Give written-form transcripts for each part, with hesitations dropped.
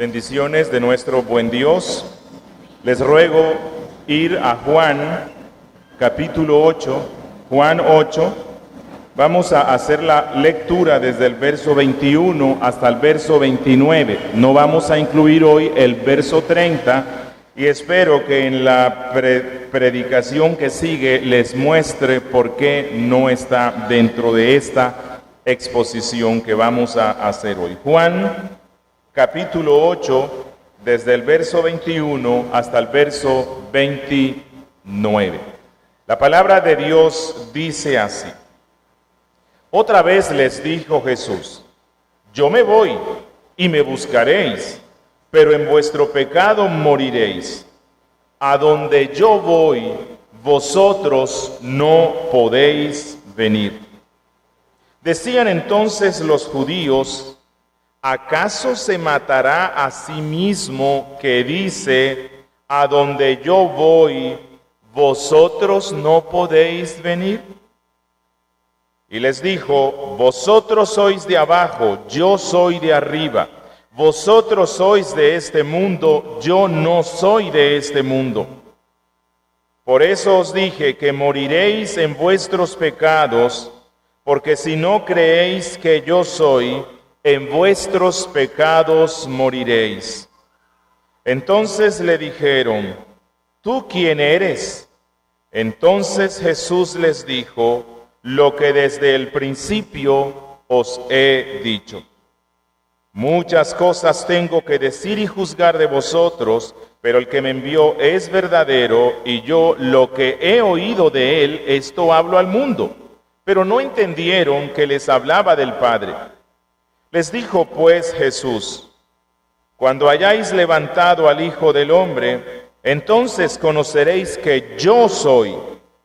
Bendiciones de nuestro buen Dios. Les ruego ir a Juan, capítulo 8, Juan 8. Vamos a hacer la lectura desde el verso 21 hasta el verso 29. No vamos a incluir hoy el verso 30 y espero que en la predicación que sigue les muestre por qué no está dentro de esta exposición que vamos a hacer hoy. Juan, capítulo 8, desde el verso 21 hasta el verso 29. La palabra de Dios dice así. Otra vez les dijo Jesús: yo me voy y me buscaréis, pero en vuestro pecado moriréis. A donde yo voy, vosotros no podéis venir. Decían entonces los judíos: ¿acaso se matará a sí mismo que dice, a donde yo voy, vosotros no podéis venir? Y les dijo: vosotros sois de abajo, yo soy de arriba. Vosotros sois de este mundo, yo no soy de este mundo. Por eso os dije que moriréis en vuestros pecados, porque si no creéis que yo soy, en vuestros pecados moriréis. Entonces le dijeron: ¿tú quién eres? Entonces Jesús les dijo: lo que desde el principio os he dicho. Muchas cosas tengo que decir y juzgar de vosotros, pero el que me envió es verdadero, y yo lo que he oído de él, esto hablo al mundo. Pero no entendieron que les hablaba del Padre. Les dijo pues Jesús: cuando hayáis levantado al Hijo del Hombre, entonces conoceréis que yo soy,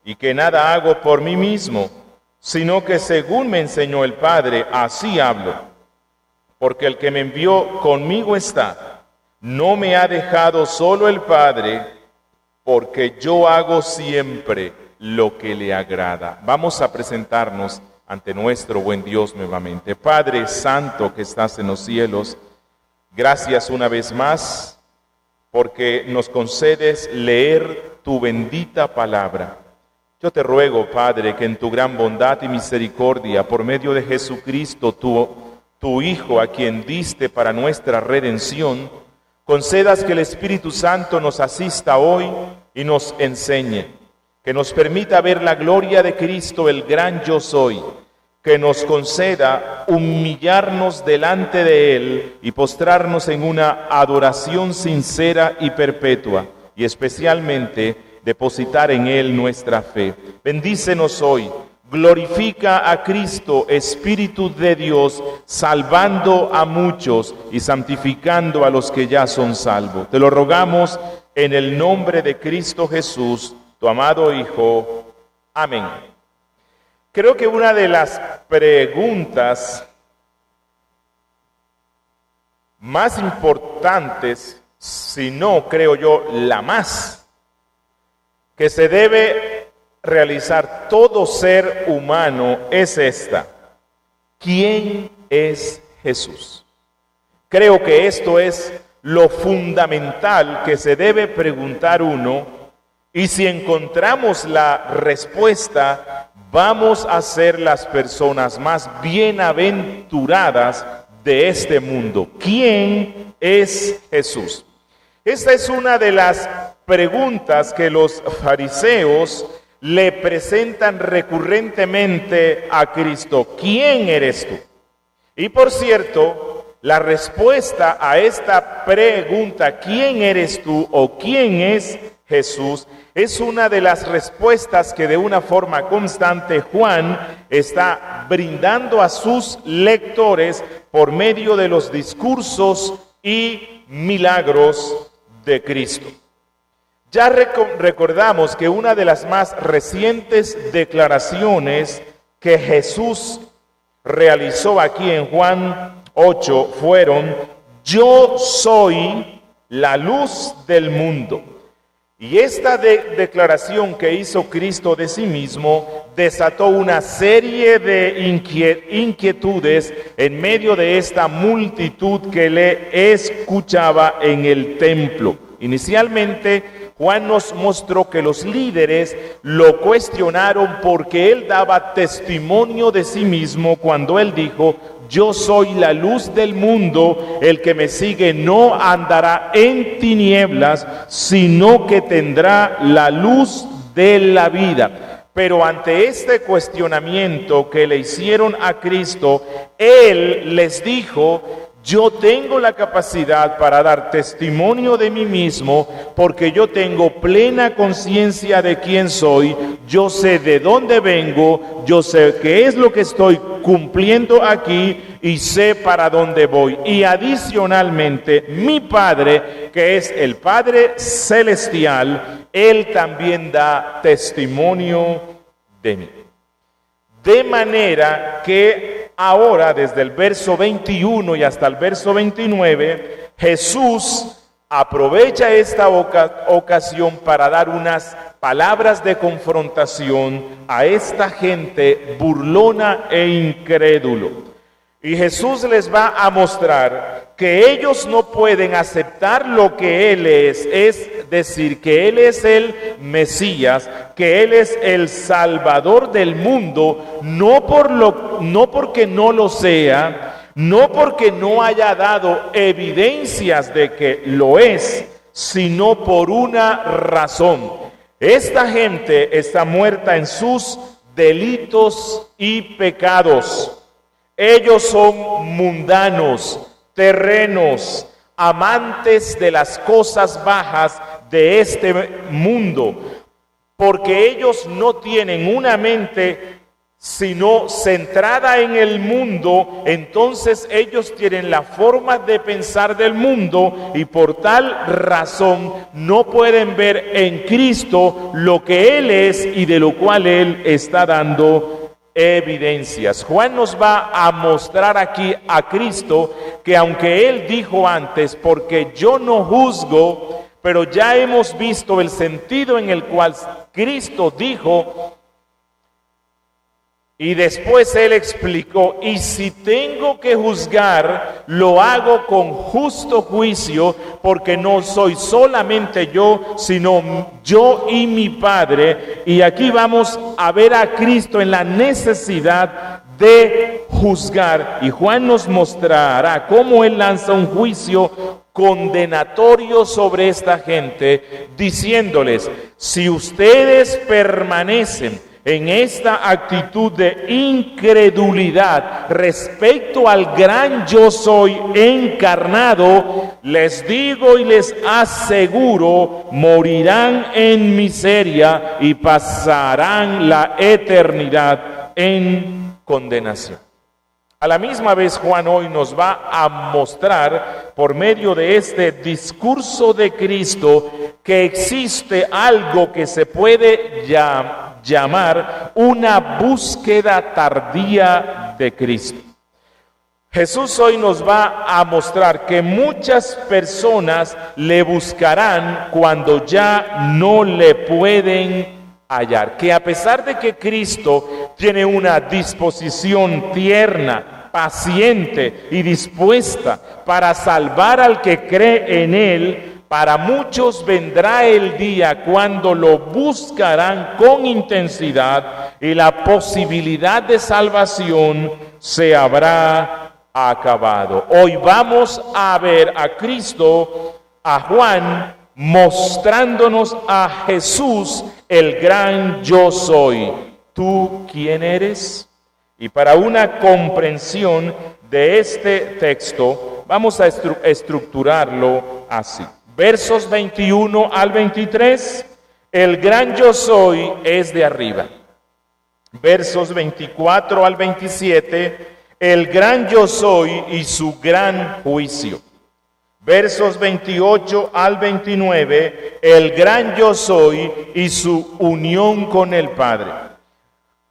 y que nada hago por mí mismo, sino que según me enseñó el Padre, así hablo. Porque el que me envió conmigo está, no me ha dejado solo el Padre, porque yo hago siempre lo que le agrada. Vamos a presentarnos ante nuestro buen Dios nuevamente. Padre Santo que estás en los cielos, gracias una vez más porque nos concedes leer tu bendita palabra. Yo te ruego, Padre, que en tu gran bondad y misericordia, por medio de Jesucristo, tu Hijo, a quien diste para nuestra redención, concedas que el Espíritu Santo nos asista hoy y nos enseñe, que nos permita ver la gloria de Cristo, el gran yo soy, que nos conceda humillarnos delante de Él y postrarnos en una adoración sincera y perpetua, y especialmente depositar en Él nuestra fe. Bendícenos hoy, glorifica a Cristo, Espíritu de Dios, salvando a muchos y santificando a los que ya son salvos. Te lo rogamos en el nombre de Cristo Jesús, tu amado Hijo. Amén. Creo que una de las preguntas más importantes, si no creo yo la más, que se debe realizar todo ser humano es esta: ¿quién es Jesús? Creo que esto es lo fundamental que se debe preguntar uno, y si encontramos la respuesta, vamos a ser las personas más bienaventuradas de este mundo. ¿Quién es Jesús? Esta es una de las preguntas que los fariseos le presentan recurrentemente a Cristo. ¿Quién eres tú? Y por cierto, la respuesta a esta pregunta, ¿quién eres tú o quién es Jesús?, es una de las respuestas que de una forma constante Juan está brindando a sus lectores por medio de los discursos y milagros de Cristo. Ya recordamos que una de las más recientes declaraciones que Jesús realizó aquí en Juan 8 fueron: yo soy la luz del mundo. Y esta declaración que hizo Cristo de sí mismo desató una serie de inquietudes en medio de esta multitud que le escuchaba en el templo. Inicialmente, Juan nos mostró que los líderes lo cuestionaron porque él daba testimonio de sí mismo cuando él dijo: yo soy la luz del mundo, el que me sigue no andará en tinieblas, sino que tendrá la luz de la vida. Pero ante este cuestionamiento que le hicieron a Cristo, él les dijo: yo tengo la capacidad para dar testimonio de mí mismo, porque yo tengo plena conciencia de quién soy, yo sé de dónde vengo, yo sé qué es lo que estoy cumpliendo aquí y sé para dónde voy. Y adicionalmente, mi Padre, que es el Padre Celestial, Él también da testimonio de mí. De manera que ahora, desde el verso 21 y hasta el verso 29, Jesús aprovecha esta ocasión para dar unas palabras de confrontación a esta gente burlona e incrédulo. Y Jesús les va a mostrar que ellos no pueden aceptar lo que Él es decir, que Él es el Mesías, que Él es el Salvador del mundo, no porque no lo sea, no porque no haya dado evidencias de que lo es, sino por una razón. Esta gente está muerta en sus delitos y pecados. Ellos son mundanos, terrenos, amantes de las cosas bajas de este mundo, porque ellos no tienen una mente sino centrada en el mundo. Entonces ellos tienen la forma de pensar del mundo y por tal razón no pueden ver en Cristo lo que Él es y de lo cual Él está dando evidencias. Juan nos va a mostrar aquí a Cristo que aunque Él dijo antes: porque yo no juzgo, pero ya hemos visto el sentido en el cual Cristo dijo. Y después Él explicó: y si tengo que juzgar, lo hago con justo juicio, porque no soy solamente yo, sino yo y mi Padre. Y aquí vamos a ver a Cristo en la necesidad de juzgar. Y Juan nos mostrará cómo Él lanza un juicio condenatorio sobre esta gente, diciéndoles: si ustedes permanecen en esta actitud de incredulidad respecto al gran yo soy encarnado, les digo y les aseguro, morirán en miseria y pasarán la eternidad en condenación. A la misma vez, Juan hoy nos va a mostrar, por medio de este discurso de Cristo, que existe algo que se puede llamar una búsqueda tardía de Cristo. Jesús hoy nos va a mostrar que muchas personas le buscarán cuando ya no le pueden hallar, que a pesar de que Cristo tiene una disposición tierna, paciente y dispuesta para salvar al que cree en Él, para muchos vendrá el día cuando lo buscarán con intensidad y la posibilidad de salvación se habrá acabado. Hoy vamos a ver a Cristo, a Juan, mostrándonos a Jesús, el gran yo soy. ¿Tú quién eres? Y para una comprensión de este texto, vamos a estructurarlo así. Versos 21 al 23, el gran yo soy es de arriba. Versos 24 al 27, el gran yo soy y su gran juicio. Versos 28 al 29, el gran yo soy y su unión con el Padre.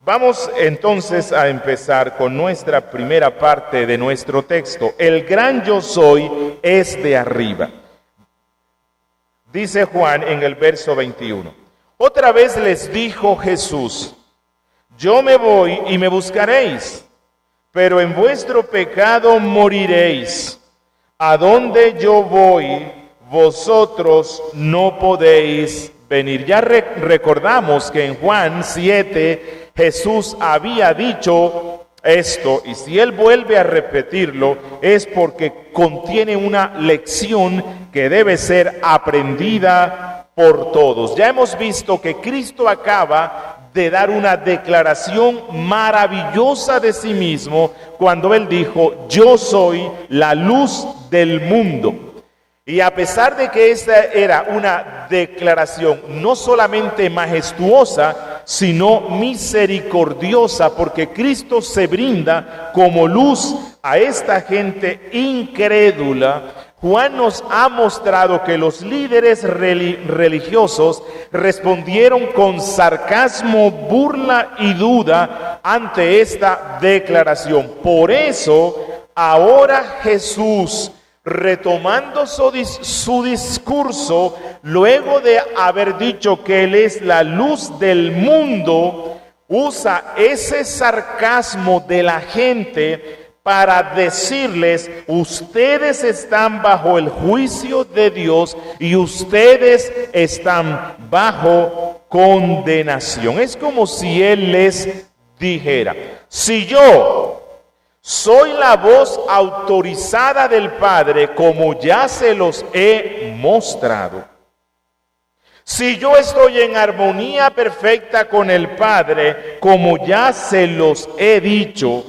Vamos entonces a empezar con nuestra primera parte de nuestro texto. El gran yo soy es de arriba. Dice Juan en el verso 21. Otra vez les dijo Jesús: yo me voy y me buscaréis, pero en vuestro pecado moriréis. A donde yo voy, vosotros no podéis venir. Ya recordamos que en Juan 7 Jesús había dicho esto, y si él vuelve a repetirlo es porque contiene una lección que debe ser aprendida por todos. Ya hemos visto que Cristo acaba de dar una declaración maravillosa de sí mismo cuando él dijo: yo soy la luz del mundo. Y a pesar de que esta era una declaración no solamente majestuosa, sino misericordiosa, porque Cristo se brinda como luz a esta gente incrédula, Juan nos ha mostrado que los líderes religiosos respondieron con sarcasmo, burla y duda ante esta declaración. Por eso, ahora Jesús, retomando su discurso, luego de haber dicho que Él es la luz del mundo, usa ese sarcasmo de la gente para decirles: ustedes están bajo el juicio de Dios y ustedes están bajo condenación. Es como si Él les dijera: si yo soy la voz autorizada del Padre, como ya se los he mostrado, si yo estoy en armonía perfecta con el Padre, como ya se los he dicho,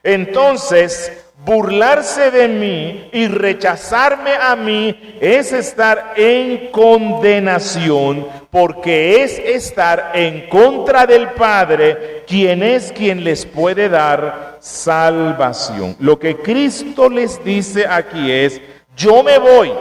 entonces burlarse de mí y rechazarme a mí es estar en condenación, porque es estar en contra del Padre, quien es quien les puede dar salvación. Lo que Cristo les dice aquí es: yo me voy.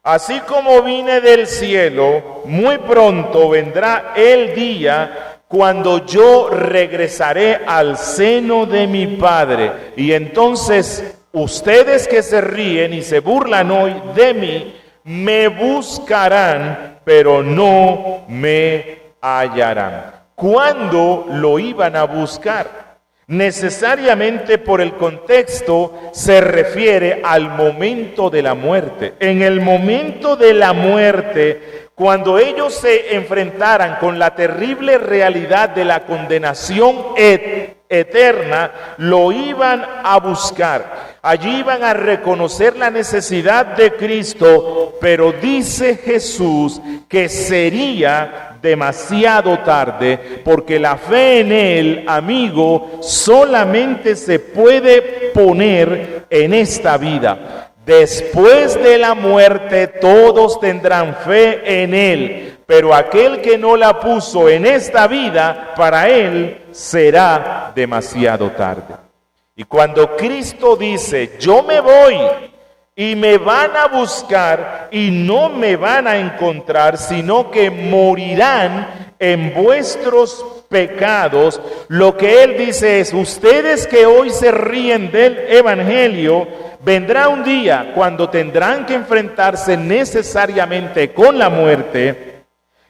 Así como vine del cielo, muy pronto vendrá el día cuando yo regresaré al seno de mi Padre. Y entonces ustedes que se ríen y se burlan hoy de mí, me buscarán, pero no me hallarán. ¿Cuándo lo iban a buscar? Necesariamente por el contexto se refiere al momento de la muerte. En el momento de la muerte, cuando ellos se enfrentaran con la terrible realidad de la condenación eterna, lo iban a buscar. Allí iban a reconocer la necesidad de Cristo, pero dice Jesús que sería demasiado tarde, porque la fe en Él, amigo, solamente se puede poner en esta vida. Después de la muerte todos tendrán fe en Él, pero aquel que no la puso en esta vida, para él será demasiado tarde. Y cuando Cristo dice: yo me voy y me van a buscar y no me van a encontrar, sino que morirán en vuestros pecados, lo que Él dice es: ustedes que hoy se ríen del Evangelio, vendrá un día cuando tendrán que enfrentarse necesariamente con la muerte,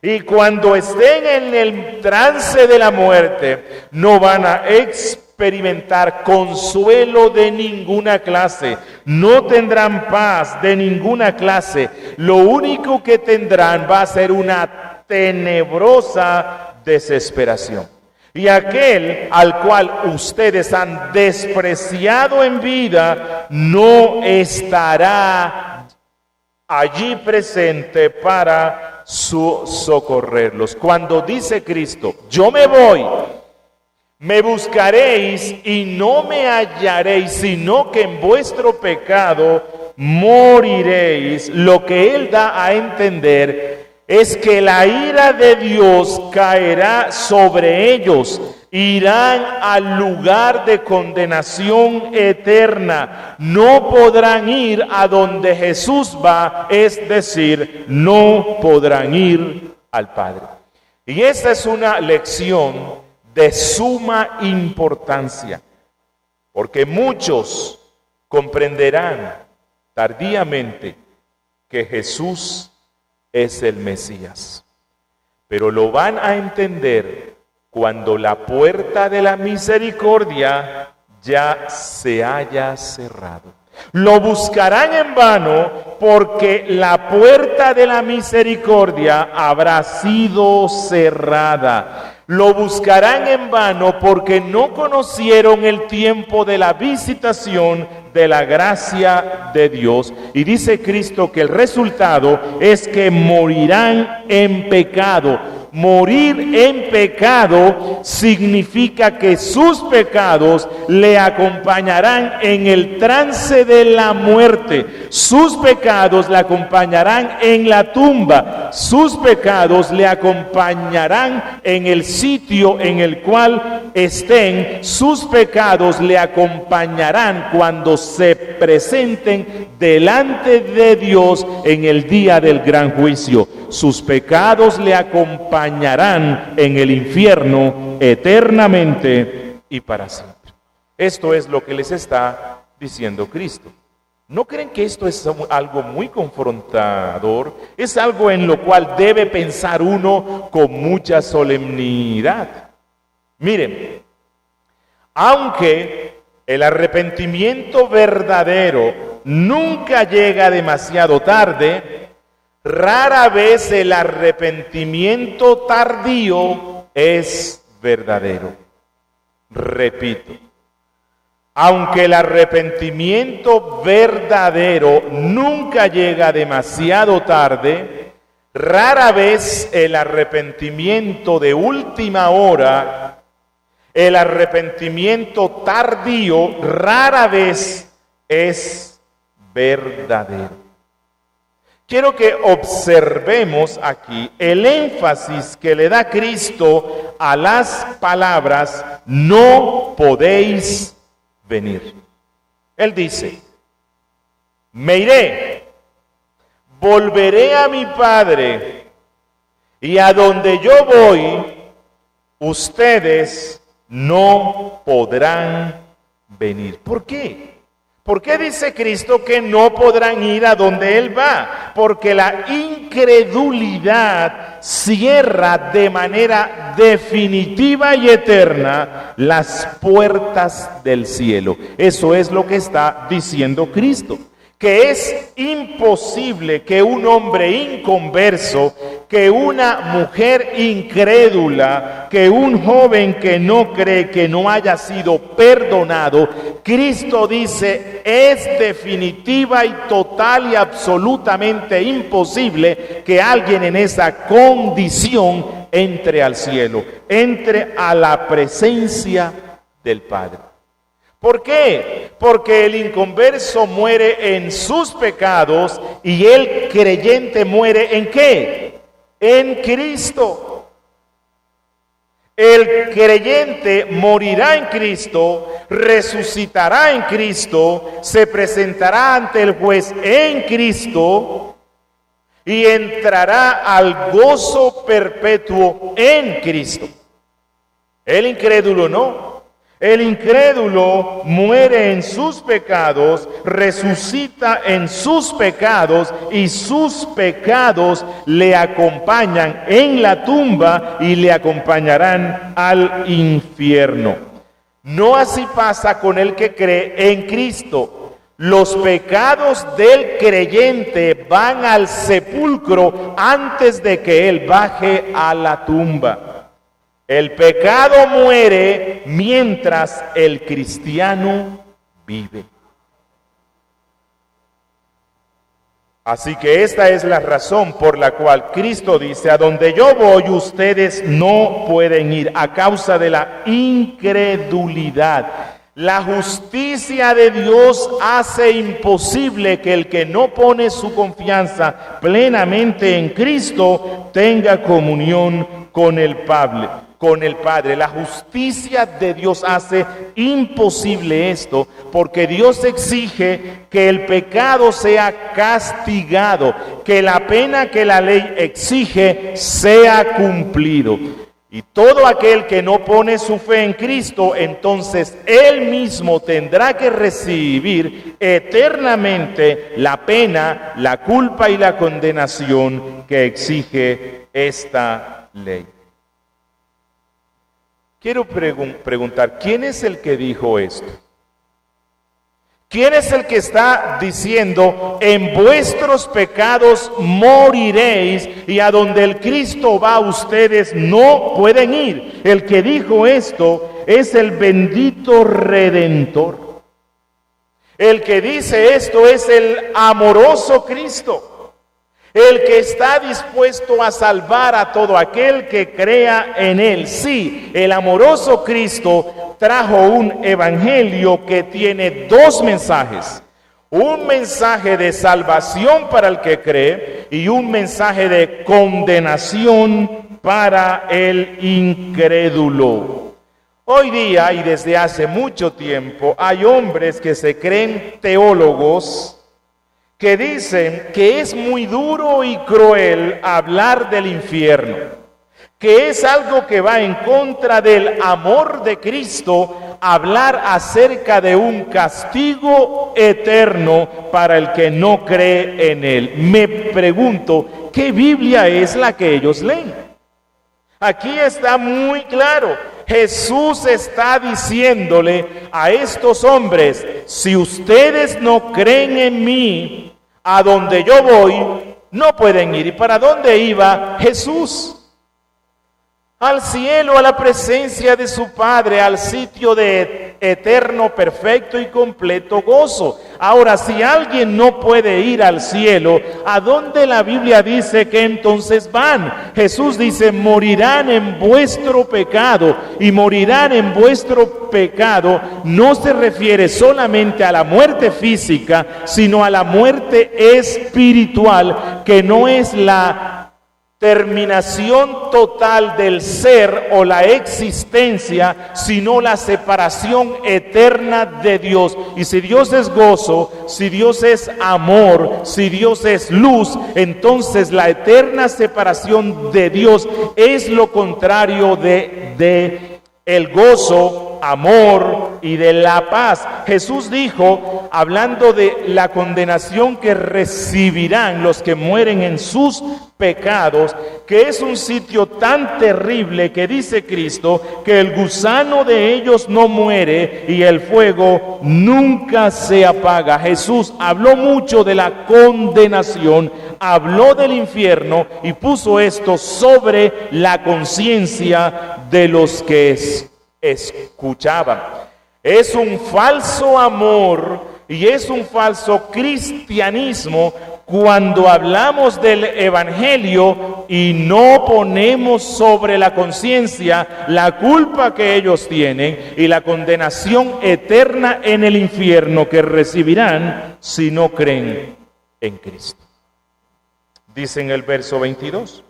y cuando estén en el trance de la muerte, no van a experimentar consuelo de ninguna clase, no tendrán paz de ninguna clase. Lo único que tendrán va a ser una tenebrosa desesperación. Y aquel al cual ustedes han despreciado en vida no estará allí presente para socorrerlos. Cuando dice Cristo: yo me voy, me buscaréis y no me hallaréis, sino que en vuestro pecado moriréis, lo que Él da a entender es que la ira de Dios caerá sobre ellos, irán al lugar de condenación eterna, no podrán ir a donde Jesús va, es decir, no podrán ir al Padre. Y esta es una lección de suma importancia, porque muchos comprenderán tardíamente que Jesús es el Mesías. Pero lo van a entender cuando la puerta de la misericordia ya se haya cerrado. Lo buscarán en vano porque la puerta de la misericordia habrá sido cerrada. Lo buscarán en vano porque no conocieron el tiempo de la visitación de la gracia de Dios. Y dice Cristo que el resultado es que morirán en pecado. Morir en pecado significa que sus pecados le acompañarán en el trance de la muerte. Sus pecados le acompañarán en la tumba. Sus pecados le acompañarán en el sitio en el cual estén. Sus pecados le acompañarán cuando se presenten delante de Dios en el día del gran juicio. Sus pecados le acompañarán en el infierno eternamente y para siempre. Esto es lo que les está diciendo Cristo. ¿No creen que esto es algo muy confrontador? Es algo en lo cual debe pensar uno con mucha solemnidad. Miren, aunque el arrepentimiento verdadero nunca llega demasiado tarde, rara vez el arrepentimiento tardío es verdadero. Repito, aunque el arrepentimiento verdadero nunca llega demasiado tarde, rara vez el arrepentimiento de última hora, el arrepentimiento tardío, rara vez es verdadero. Quiero que observemos aquí el énfasis que le da Cristo a las palabras "no podéis venir". Él dice: me iré, volveré a mi Padre, y a donde yo voy, ustedes no podrán venir. ¿Por qué? ¿Por qué dice Cristo que no podrán ir a donde Él va? Porque la incredulidad cierra de manera definitiva y eterna las puertas del cielo. Eso es lo que está diciendo Cristo. Que es imposible que un hombre inconverso, que una mujer incrédula, que un joven que no cree, que no haya sido perdonado, Cristo dice, es definitiva y total y absolutamente imposible que alguien en esa condición entre al cielo, entre a la presencia del Padre. ¿Por qué? Porque el inconverso muere en sus pecados y el creyente muere ¿en qué? En Cristo. El creyente morirá en Cristo, resucitará en Cristo, se presentará ante el juez en Cristo y entrará al gozo perpetuo en Cristo. El incrédulo no. El incrédulo muere en sus pecados, resucita en sus pecados y sus pecados le acompañan en la tumba y le acompañarán al infierno. No así pasa con el que cree en Cristo. Los pecados del creyente van al sepulcro antes de que él baje a la tumba. El pecado muere mientras el cristiano vive. Así que esta es la razón por la cual Cristo dice, a donde yo voy ustedes no pueden ir, a causa de la incredulidad. La justicia de Dios hace imposible que el que no pone su confianza plenamente en Cristo tenga comunión con el Padre. La justicia de Dios hace imposible esto, porque Dios exige que el pecado sea castigado, que la pena que la ley exige sea cumplido. Y todo aquel que no pone su fe en Cristo, entonces él mismo tendrá que recibir eternamente la pena, la culpa y la condenación que exige esta ley. Quiero preguntar, ¿quién es el que dijo esto? ¿Quién es el que está diciendo, en vuestros pecados moriréis y a donde el Cristo va ustedes no pueden ir? El que dijo esto es el bendito Redentor. El que dice esto es el amoroso Cristo. El que está dispuesto a salvar a todo aquel que crea en Él. Sí, el amoroso Cristo trajo un evangelio que tiene dos mensajes. Un mensaje de salvación para el que cree y un mensaje de condenación para el incrédulo. Hoy día y desde hace mucho tiempo hay hombres que se creen teólogos que dicen que es muy duro y cruel hablar del infierno, que es algo que va en contra del amor de Cristo, hablar acerca de un castigo eterno para el que no cree en Él. Me pregunto, ¿qué Biblia es la que ellos leen? Aquí está muy claro. Jesús está diciéndole a estos hombres, si ustedes no creen en mí, a donde yo voy, no pueden ir. ¿Y para dónde iba Jesús? Al cielo, a la presencia de su Padre, al sitio de eterno, perfecto y completo gozo. Ahora, si alguien no puede ir al cielo, ¿a dónde la Biblia dice que entonces van? Jesús dice, morirán en vuestro pecado. Y morirán en vuestro pecado no se refiere solamente a la muerte física, sino a la muerte espiritual, que no es la terminación total del ser o la existencia, sino la separación eterna de Dios. Y si Dios es gozo, si Dios es amor, si Dios es luz, entonces la eterna separación de Dios es lo contrario de el gozo, amor y de la paz. Jesús dijo, hablando de la condenación que recibirán los que mueren en sus pecados, que es un sitio tan terrible que dice Cristo que el gusano de ellos no muere y el fuego nunca se apaga. Jesús habló mucho de la condenación, habló del infierno y puso esto sobre la conciencia de los que escuchaban. Es un falso amor y es un falso cristianismo cuando hablamos del evangelio y no ponemos sobre la conciencia la culpa que ellos tienen y la condenación eterna en el infierno que recibirán si no creen en Cristo. Dice en el verso 22.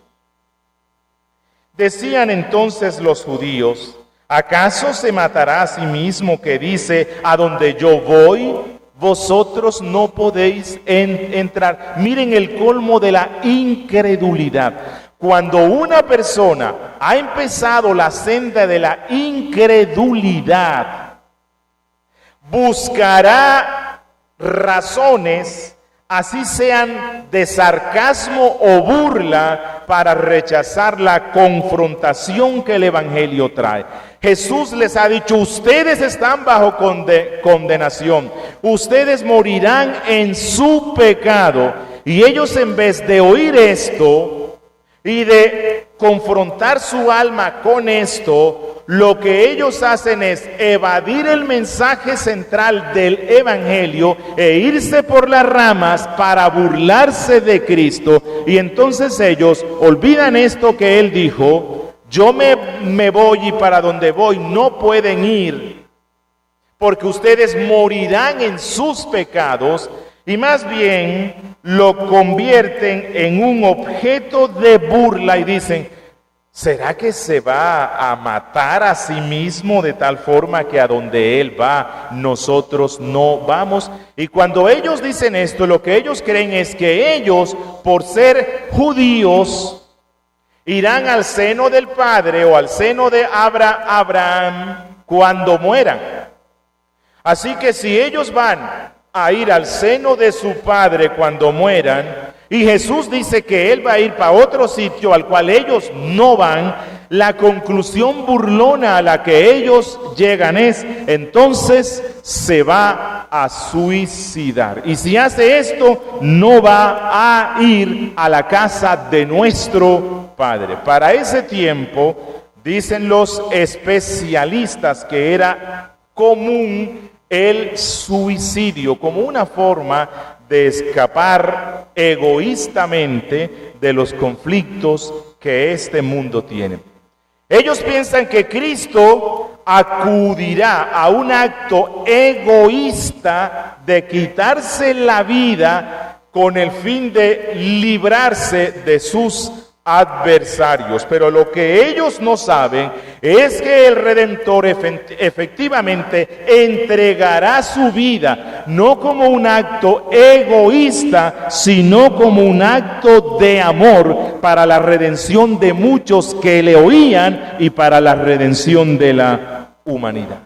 Decían entonces los judíos, ¿acaso se matará a sí mismo que dice, a donde yo voy, vosotros no podéis entrar? Miren el colmo de la incredulidad. Cuando una persona ha empezado la senda de la incredulidad, buscará razones, así sean de sarcasmo o burla, para rechazar la confrontación que el evangelio trae. Jesús les ha dicho, ustedes están bajo condenación, ustedes morirán en su pecado. Y ellos, en vez de oír esto y de confrontar su alma con esto, lo que ellos hacen es evadir el mensaje central del evangelio e irse por las ramas para burlarse de Cristo. Y entonces ellos olvidan esto que Él dijo, yo me voy y para donde voy no pueden ir, porque ustedes morirán en sus pecados, y más bien lo convierten en un objeto de burla y dicen, ¿será que se va a matar a sí mismo de tal forma que a donde Él va, nosotros no vamos? Y cuando ellos dicen esto, lo que ellos creen es que ellos, por ser judíos irán al seno del Padre o al seno de Abraham cuando mueran. Así que si ellos van a ir al seno de su Padre cuando mueran, y Jesús dice que Él va a ir para otro sitio al cual ellos no van, la conclusión burlona a la que ellos llegan es, entonces se va a suicidar. Y si hace esto, no va a ir a la casa de nuestro Padre. Para ese tiempo, dicen los especialistas que era común el suicidio como una forma de escapar egoístamente de los conflictos que este mundo tiene. Ellos piensan que Cristo acudirá a un acto egoísta de quitarse la vida con el fin de librarse de sus adversarios. Pero lo que ellos no saben es que el Redentor efectivamente entregará su vida, no como un acto egoísta, sino como un acto de amor para la redención de muchos que le oían y para la redención de la humanidad.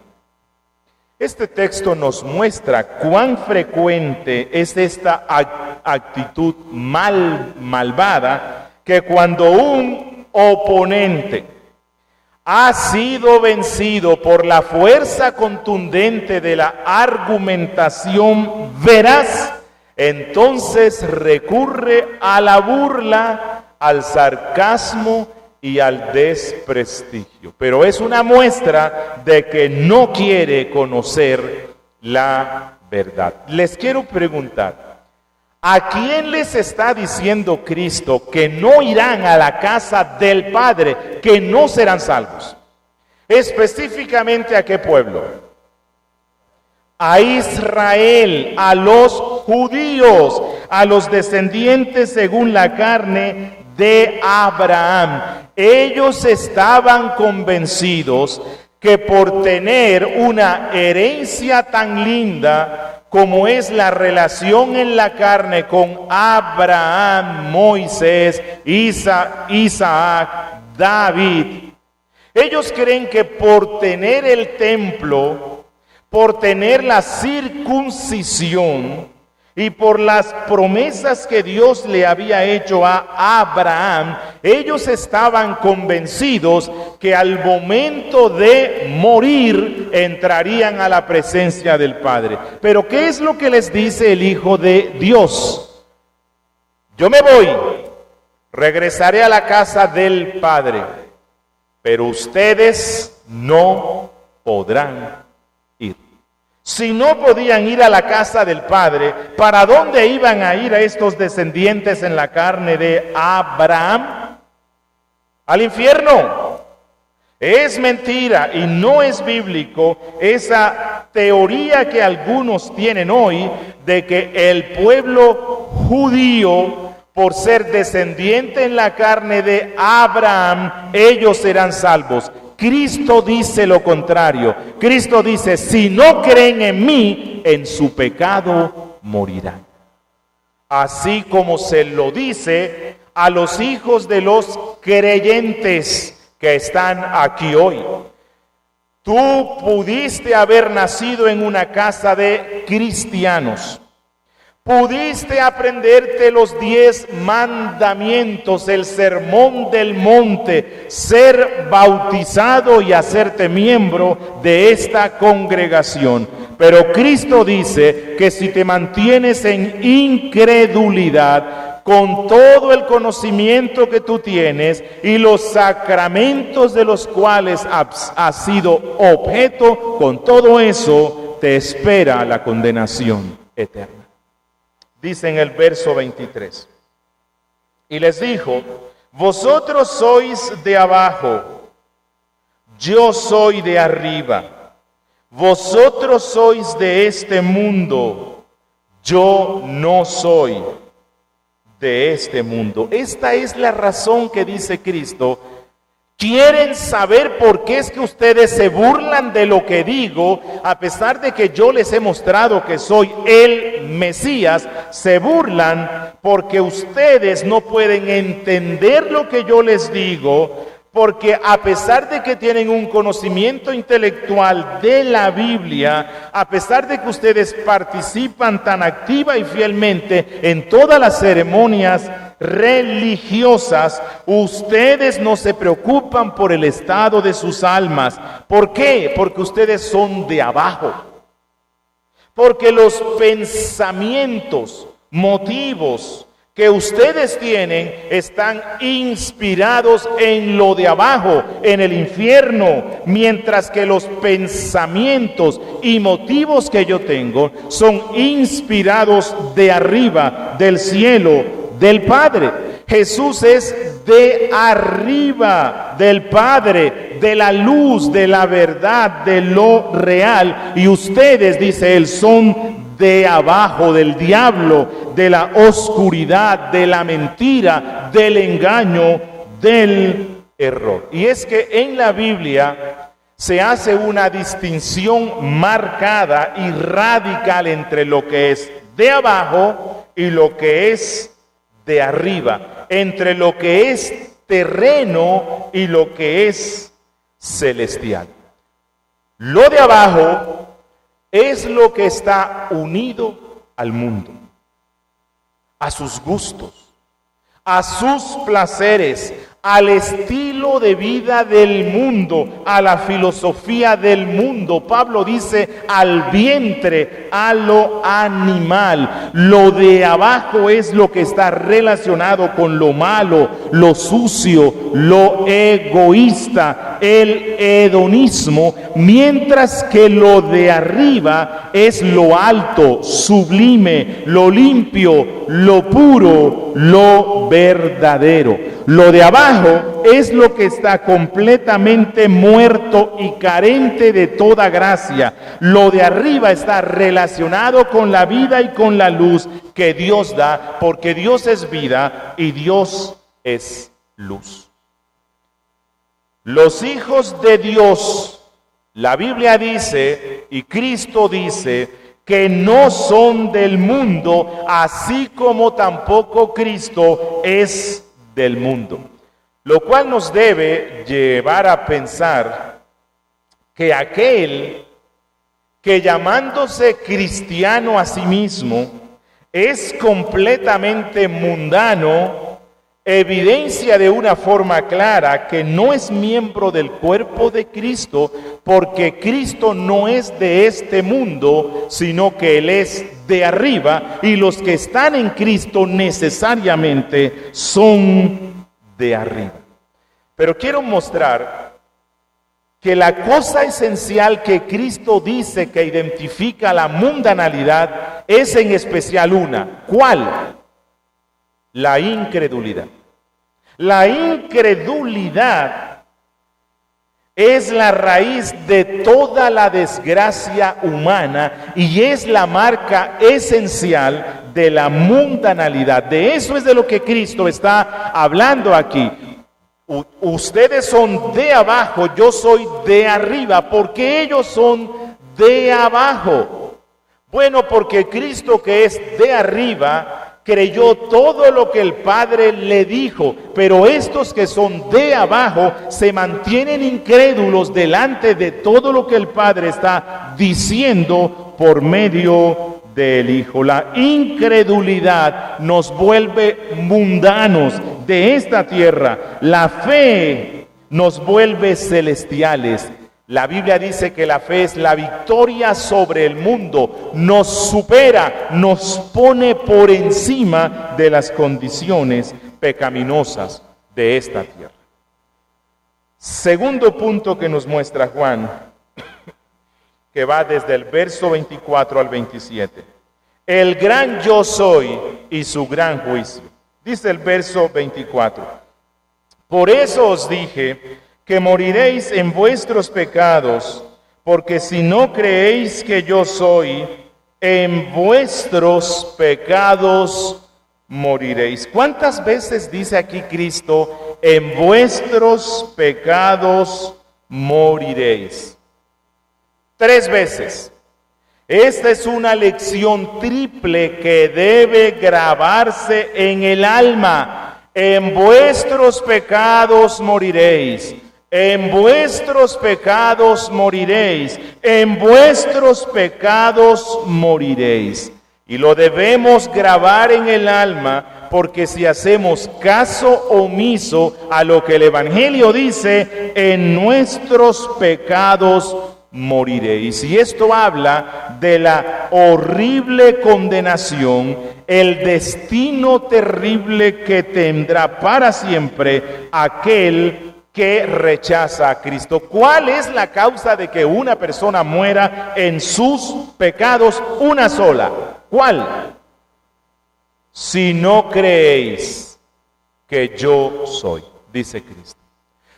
Este texto nos muestra cuán frecuente es esta actitud malvada, que cuando un oponente ha sido vencido por la fuerza contundente de la argumentación veraz, entonces recurre a la burla, al sarcasmo y al desprestigio. Pero es una muestra de que no quiere conocer la verdad. Les quiero preguntar, ¿a quién les está diciendo Cristo que no irán a la casa del Padre, que no serán salvos? Específicamente, ¿a qué pueblo? A Israel, a los judíos, a los descendientes según la carne de Abraham. Ellos estaban convencidos que por tener una herencia tan linda como es la relación en la carne con Abraham, Moisés, Isaac, David, ellos creen que por tener el templo, por tener la circuncisión y por las promesas que Dios le había hecho a Abraham, ellos estaban convencidos que al momento de morir entrarían a la presencia del Padre. Pero ¿qué es lo que les dice el Hijo de Dios? Yo me voy, regresaré a la casa del Padre, pero ustedes no podrán ir. Si no podían ir a la casa del Padre, ¿para dónde iban a ir a estos descendientes en la carne de Abraham? Al infierno. Es mentira y no es bíblico esa teoría que algunos tienen hoy de que el pueblo judío, por ser descendiente en la carne de Abraham, ellos serán salvos. Cristo dice lo contrario. Cristo dice, si no creen en mí, en su pecado morirán. Así como se lo dice a los hijos de los creyentes que están aquí hoy. Tú pudiste haber nacido en una casa de cristianos. Pudiste aprenderte los 10 mandamientos, el sermón del monte, ser bautizado y hacerte miembro de esta congregación. Pero Cristo dice que si te mantienes en incredulidad, con todo el conocimiento que tú tienes y los sacramentos de los cuales has sido objeto, con todo eso te espera la condenación eterna. Dice en el verso 23, y les dijo, vosotros sois de abajo, yo soy de arriba, vosotros sois de este mundo, yo no soy de este mundo. Esta es la razón que dice Cristo, ¿Quieren saber por qué es que ustedes se burlan de lo que digo? A pesar de que yo les he mostrado que soy el Mesías, se burlan porque ustedes no pueden entender lo que yo les digo, porque a pesar de que tienen un conocimiento intelectual de la Biblia, a pesar de que ustedes participan tan activa y fielmente en todas las ceremonias religiosas, ustedes no se preocupan por el estado de sus almas. ¿Por qué? Porque ustedes son de abajo. Porque los pensamientos, motivos que ustedes tienen están inspirados en lo de abajo, en el infierno, mientras que los pensamientos y motivos que yo tengo son inspirados de arriba, del cielo, del Padre. Jesús es de arriba del Padre, de la luz, de la verdad, de lo real, y ustedes, dice él, son de abajo, del diablo, de la oscuridad, de la mentira, del engaño, del error. Y es que en la Biblia se hace una distinción marcada y radical entre lo que es de abajo y lo que es de arriba, entre lo que es terreno y lo que es celestial. Lo de abajo es lo que está unido al mundo, a sus gustos, a sus placeres, al estilo de vida del mundo, a la filosofía del mundo. Pablo dice al vientre, a lo animal. Lo de abajo es lo que está relacionado con lo malo, lo sucio, lo egoísta, el hedonismo, mientras que lo de arriba es lo alto, sublime, lo limpio, lo puro, lo verdadero. Lo de abajo es lo que está completamente muerto y carente de toda gracia. Lo de arriba está relacionado con la vida y con la luz que Dios da, porque Dios es vida y Dios es luz. Los hijos de Dios, la Biblia dice y Cristo dice que no son del mundo, así como tampoco Cristo es del mundo. Lo cual nos debe llevar a pensar que aquel que llamándose cristiano a sí mismo es completamente mundano, evidencia de una forma clara que no es miembro del cuerpo de Cristo, porque Cristo no es de este mundo, sino que Él es de arriba, y los que están en Cristo necesariamente son de arriba. Pero quiero mostrar que la cosa esencial que Cristo dice que identifica la mundanalidad es en especial una. ¿Cuál? La incredulidad. La incredulidad es la raíz de toda la desgracia humana y es la marca esencial de la mundanalidad. De eso es de lo que Cristo está hablando aquí. Ustedes son de abajo, yo soy de arriba. ¿Por qué ellos son de abajo? Bueno, porque Cristo, que es de arriba, creyó todo lo que el Padre le dijo, pero estos que son de abajo se mantienen incrédulos delante de todo lo que el Padre está diciendo por medio del Hijo. La incredulidad nos vuelve mundanos de esta tierra. La fe nos vuelve celestiales. La Biblia dice que la fe es la victoria sobre el mundo, nos supera, nos pone por encima de las condiciones pecaminosas de esta tierra. Segundo punto que nos muestra Juan, que va desde el verso 24 al 27. El gran yo soy y su gran juicio. Dice el verso 24. Por eso os dije que moriréis en vuestros pecados, porque si no creéis que yo soy, en vuestros pecados moriréis. ¿Cuántas veces dice aquí Cristo en vuestros pecados moriréis. 3 veces. Esta es una lección triple que debe grabarse en el alma. En vuestros pecados moriréis. En vuestros pecados moriréis. En vuestros pecados moriréis. Y lo debemos grabar en el alma, porque si hacemos caso omiso a lo que el Evangelio dice, en nuestros pecados moriréis. Y esto habla de la horrible condenación, el destino terrible que tendrá para siempre aquel que rechaza a Cristo. ¿Cuál es la causa de que una persona muera en sus pecados? Una sola. ¿Cuál? Si no creéis que yo soy, dice Cristo.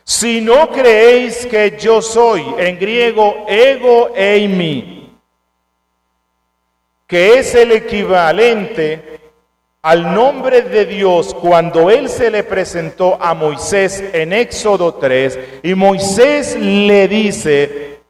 Si no creéis que yo soy, en griego, ego eimi, que es el equivalente al nombre de Dios cuando Él se le presentó a Moisés en Éxodo 3, y Moisés le dice: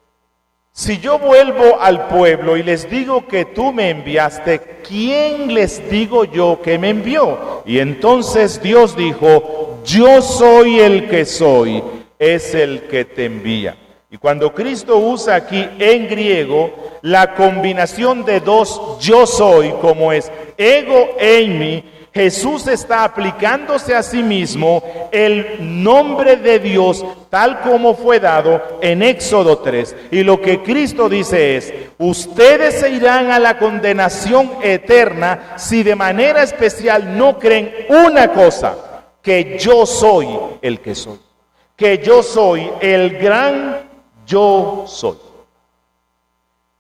si yo vuelvo al pueblo y les digo que tú me enviaste, ¿quién les digo yo que me envió? Y entonces Dios dijo: yo soy el que soy, es el que te envía. Y cuando Cristo usa aquí en griego la combinación de dos yo soy, como es ego eimi, Jesús está aplicándose a sí mismo el nombre de Dios tal como fue dado en Éxodo 3. Y lo que Cristo dice es: ustedes se irán a la condenación eterna si de manera especial no creen una cosa, que yo soy el que soy, que yo soy el gran yo soy.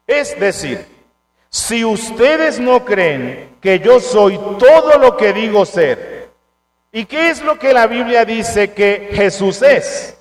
Es decir, si ustedes no creen que yo soy todo lo que digo ser, ¿y qué es lo que la Biblia dice que Jesús es?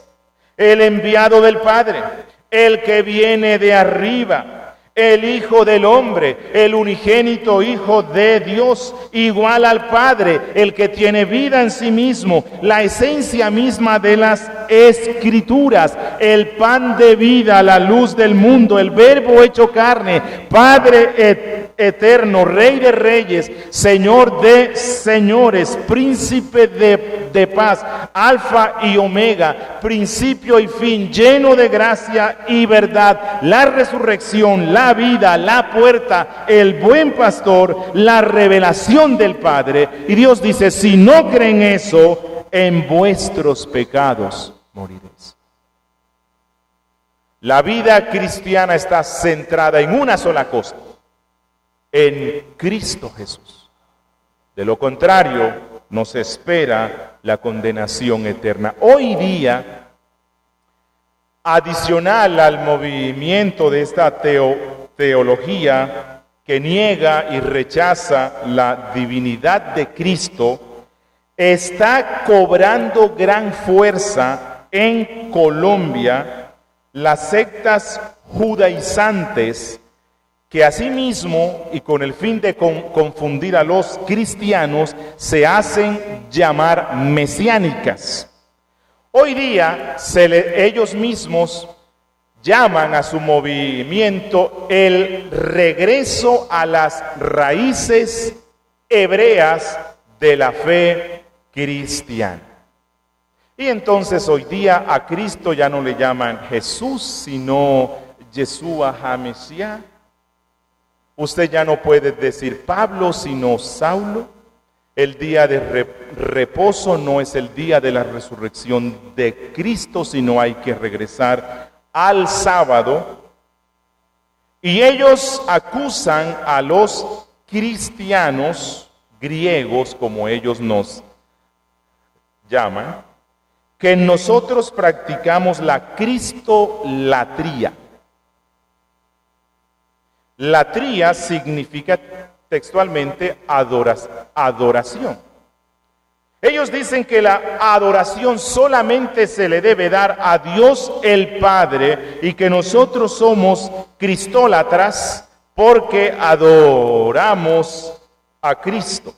El enviado del Padre, el que viene de arriba, el Hijo del Hombre, el unigénito Hijo de Dios, igual al Padre, el que tiene vida en sí mismo, la esencia misma de las Escrituras, el pan de vida, la luz del mundo, el Verbo hecho carne, Padre eterno, Rey de reyes, Señor de señores, Príncipe de paz, Alfa y Omega, principio y fin, lleno de gracia y verdad, la resurrección, la vida, la puerta, el buen pastor, la revelación del Padre. Y Dios dice: si no creen eso, en vuestros pecados moriréis. La vida cristiana está centrada en una sola cosa: en Cristo Jesús. De lo contrario, nos espera la condenación eterna. Hoy día, adicional al movimiento de esta teología que niega y rechaza la divinidad de Cristo, está cobrando gran fuerza en Colombia las sectas judaizantes, que asimismo, y con el fin de confundir a los cristianos, se hacen llamar mesiánicas. Hoy día ellos mismos llaman a su movimiento el regreso a las raíces hebreas de la fe cristiana. Y entonces hoy día a Cristo ya no le llaman Jesús, sino Yeshua HaMashiach. Usted ya no puede decir Pablo, sino Saulo. El día de reposo no es el día de la resurrección de Cristo, sino hay que regresar al sábado. Y ellos acusan a los cristianos griegos, como ellos nos llaman, que nosotros practicamos la cristolatría. Latría significa textualmente adoración. Ellos dicen que la adoración solamente se le debe dar a Dios el Padre y que nosotros somos cristólatras porque adoramos a Cristo.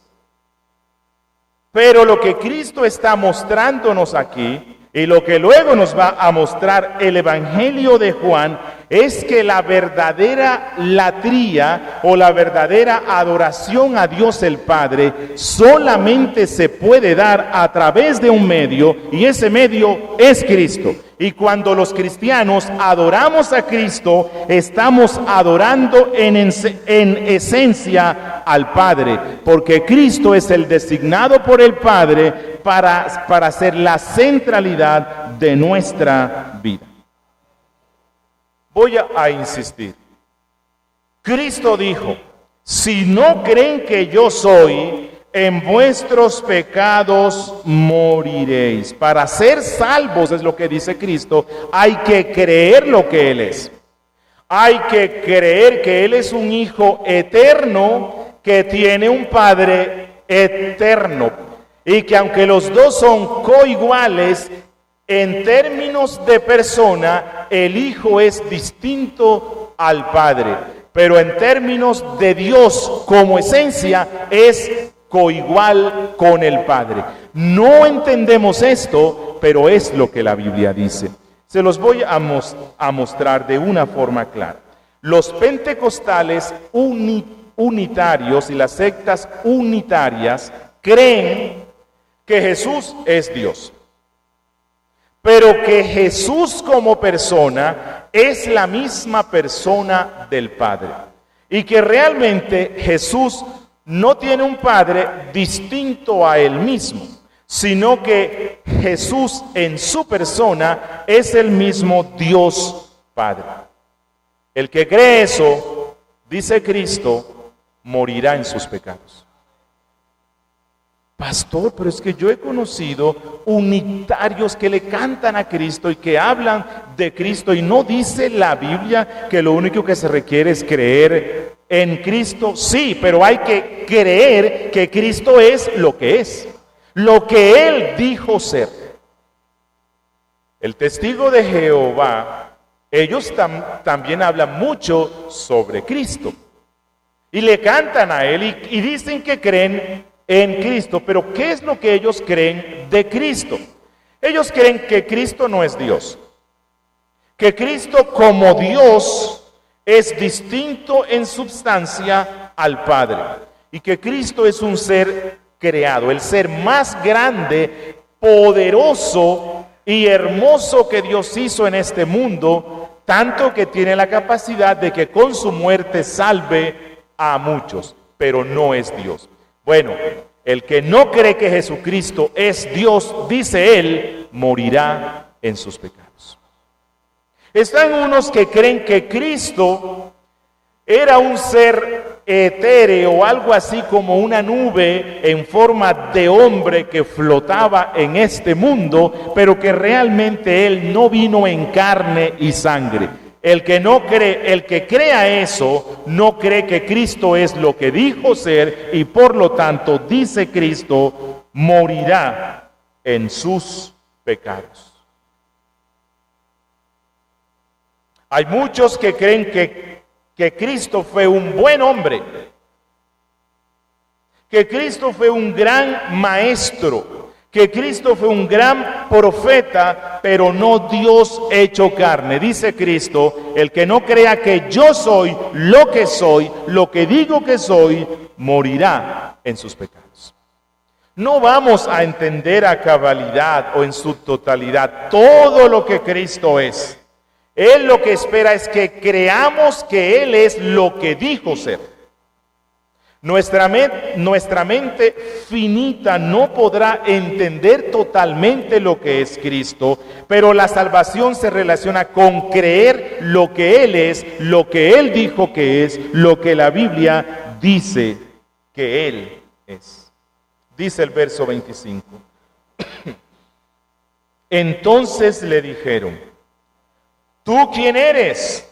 Pero lo que Cristo está mostrándonos aquí, y lo que luego nos va a mostrar el Evangelio de Juan, es que la verdadera latría o la verdadera adoración a Dios el Padre solamente se puede dar a través de un medio, y ese medio es Cristo. Y cuando los cristianos adoramos a Cristo, estamos adorando en esencia al Padre, porque Cristo es el designado por el Padre para ser la centralidad de nuestra vida. Voy a insistir. Cristo dijo, si no creen que yo soy, en vuestros pecados moriréis. Para ser salvos, es lo que dice Cristo, hay que creer lo que Él es. Hay que creer que Él es un Hijo eterno que tiene un Padre eterno. Y que aunque los dos son coiguales, en términos de persona, el Hijo es distinto al Padre. Pero en términos de Dios como esencia, es coigual con el Padre. No entendemos esto, pero es lo que la Biblia dice. Se los voy a mostrar de una forma clara. Los pentecostales unitarios y las sectas unitarias creen que Jesús es Dios, pero que Jesús como persona es la misma persona del Padre, y que realmente Jesús no tiene un Padre distinto a Él mismo, sino que Jesús en su persona es el mismo Dios Padre. El que cree eso, dice Cristo, morirá en sus pecados. Pastor, pero es que yo he conocido unitarios que le cantan a Cristo y que hablan de Cristo, y no dice la Biblia que lo único que se requiere es creer en Cristo. Sí, pero hay que creer que Cristo es, lo que Él dijo ser. El testigo de Jehová, ellos también hablan mucho sobre Cristo y le cantan a Él y dicen que creen en Cristo. Pero ¿qué es lo que ellos creen de Cristo? Ellos creen que Cristo no es Dios, que Cristo como Dios es distinto en substancia al Padre, y que Cristo es un ser creado, el ser más grande, poderoso y hermoso que Dios hizo en este mundo, tanto que tiene la capacidad de que con su muerte salve a muchos, pero no es Dios. Bueno, el que no cree que Jesucristo es Dios, dice él, morirá en sus pecados. Están unos que creen que Cristo era un ser etéreo, algo así como una nube en forma de hombre que flotaba en este mundo, pero que realmente Él no vino en carne y sangre. El que no cree, el que crea eso, no cree que Cristo es lo que dijo ser, y por lo tanto, dice Cristo, morirá en sus pecados. Hay muchos que creen que Cristo fue un buen hombre, que Cristo fue un gran maestro, que Cristo fue un gran profeta, pero no Dios hecho carne. Dice Cristo, el que no crea que yo soy, lo que digo que soy, morirá en sus pecados. No vamos a entender a cabalidad o en su totalidad todo lo que Cristo es. Él lo que espera es que creamos que Él es lo que dijo ser. Nuestra mente finita no podrá entender totalmente lo que es Cristo, pero la salvación se relaciona con creer lo que Él es, lo que Él dijo que es, lo que la Biblia dice que Él es. Dice el verso 25. Entonces le dijeron, ¿tú quién eres?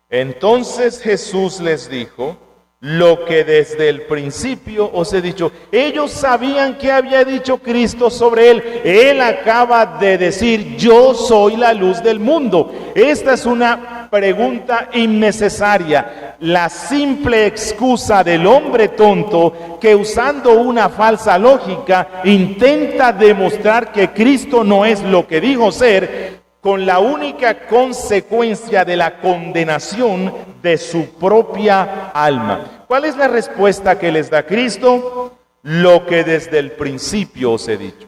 Entonces Jesús les dijo, lo que desde el principio os he dicho. Ellos sabían que había dicho Cristo sobre él. Él acaba de decir, yo soy la luz del mundo. Esta es una una pregunta innecesaria, la simple excusa del hombre tonto que usando una falsa lógica intenta demostrar que Cristo no es lo que dijo ser, con la única consecuencia de la condenación de su propia alma. ¿Cuál es la respuesta que les da Cristo? Lo que desde el principio os he dicho.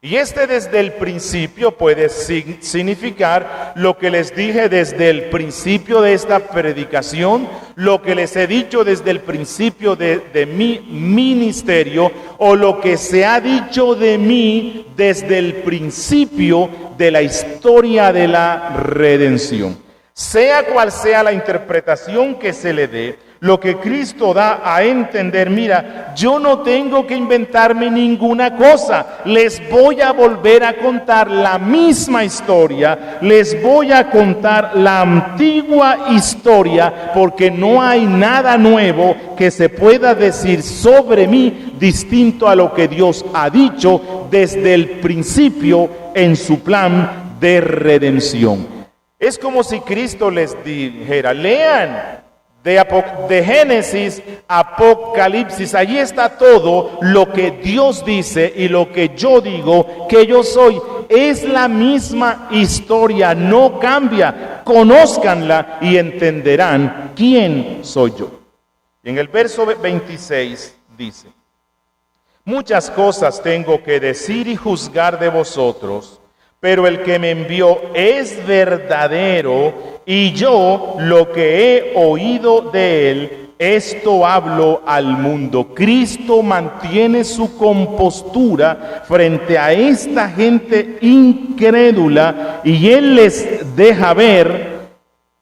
Y desde el principio puede significar lo que les dije desde el principio de esta predicación, lo que les he dicho desde el principio de mi ministerio, o lo que se ha dicho de mí desde el principio de la historia de la redención. Sea cual sea la interpretación que se le dé, lo que Cristo da a entender, mira, yo no tengo que inventarme ninguna cosa, les voy a volver a contar la misma historia, les voy a contar la antigua historia, porque no hay nada nuevo que se pueda decir sobre mí distinto a lo que Dios ha dicho desde el principio en su plan de redención. Es como si Cristo les dijera, lean de Génesis a Apocalipsis, allí está todo lo que Dios dice y lo que yo digo que yo soy. Es la misma historia, no cambia. Conózcanla y entenderán quién soy yo. Y en el verso 26 dice, muchas cosas tengo que decir y juzgar de vosotros, pero el que me envió es verdadero, y yo lo que he oído de él, esto hablo al mundo. Cristo mantiene su compostura frente a esta gente incrédula, y él les deja ver,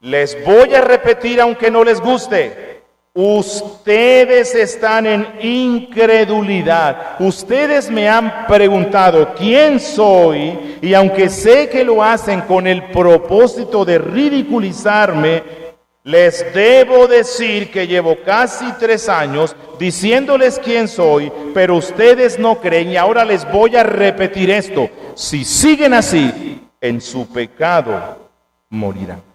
les voy a repetir aunque no les guste, ustedes están en incredulidad. Ustedes me han preguntado quién soy, y aunque sé que lo hacen con el propósito de ridiculizarme, les debo decir que llevo casi 3 años diciéndoles quién soy, pero ustedes no creen, y ahora les voy a repetir esto: si siguen así, en su pecado morirán.